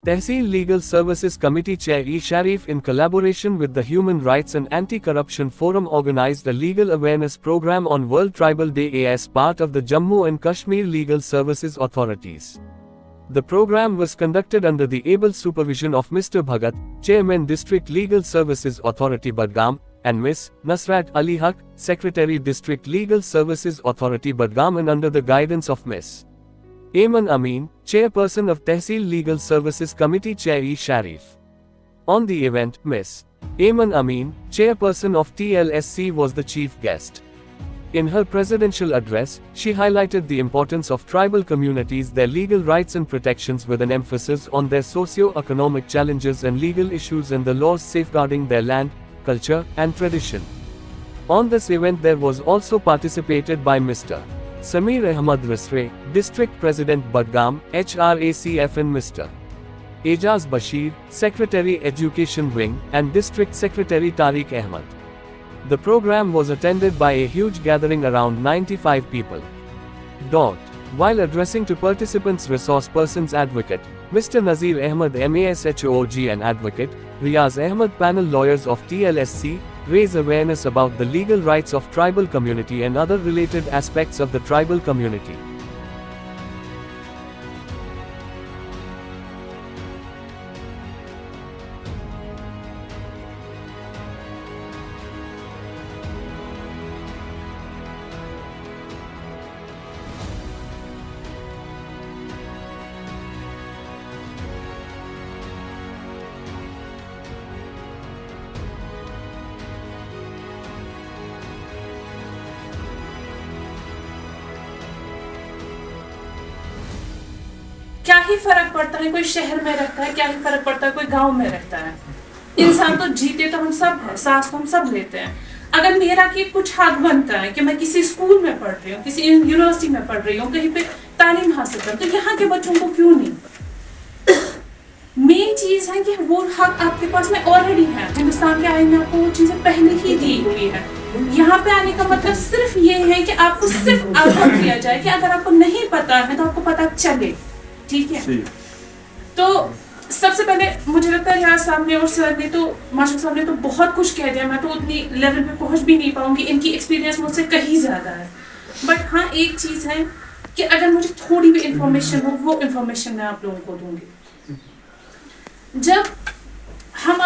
Tehsil Legal Services Committee Chair E. Sharif, in collaboration with the Human Rights and Anti-Corruption Forum, organized a legal awareness program on World Tribal Day as part of the Jammu and Kashmir Legal Services Authorities. The program was conducted under the able supervision of Mr. Bhagat, Chairman District Legal Services Authority Budgam, and Ms. Nasrat Ali Haq, Secretary District Legal Services Authority Budgam, and under the guidance of Ms. Ayman Amin, Chairperson of Tehsil Legal Services Committee Chair E. Sharif. On the event, Ms. Ayman Amin, Chairperson of TLSC, was the chief guest. In her presidential address, she highlighted the importance of tribal communities, their legal rights and protections, with an emphasis on their socio-economic challenges and legal issues and the laws safeguarding their land, culture, and tradition. On this event there was also participated by Mr. Samir Ahmad Risre, District President Budgam, HRACF, and Mr. Ejaz Bashir, Secretary Education Wing, and District Secretary Tariq Ahmad. The program was attended by a huge gathering around 95 people. While addressing to participants, Resource Persons Advocate Mr. Nazir Ahmad MASHOG and Advocate Riaz Ahmad, panel lawyers of TLSC, raise awareness about the legal rights of tribal community and other related aspects of the tribal community. क्या ही फर्क पड़ता है कोई शहर में रहता है, क्या ही फर्क पड़ता है कोई गांव में रहता है। इंसान तो जीते तो हम सब है, सांस तो हम सब लेते हैं। अगर मेरा कि कुछ हक बनता है कि मैं किसी स्कूल में पढ़ रही हूँ, किसी यूनिवर्सिटी में पढ़ रही हूँ, कहीं पे तालीम हासिल कर, तो यहाँ के बच्चों को क्यों नहीं? मेन चीज है कि वो हक आपके पास में ऑलरेडी है। हिंदुस्तान के आईन में आपको वो चीजें पहले ही दी हुई है। यहाँ पे आने का मतलब सिर्फ ये है कि आपको सिर्फ आगाह किया जाए कि अगर आपको नहीं पता है तो आपको पता चले, ठीक है। तो सबसे पहले मुझे लगता है रियाज साहब ने और सर ने तो मास्टर साहब ने तो बहुत कुछ कह दिया। मैं तो उतनी लेवल पे पहुंच भी नहीं पाऊंगी, इनकी एक्सपीरियंस मुझसे कहीं ज्यादा है। बट हाँ, एक चीज है कि अगर मुझे थोड़ी भी इंफॉर्मेशन हो, वो इंफॉर्मेशन मैं आप लोगों को दूंगी। जब हम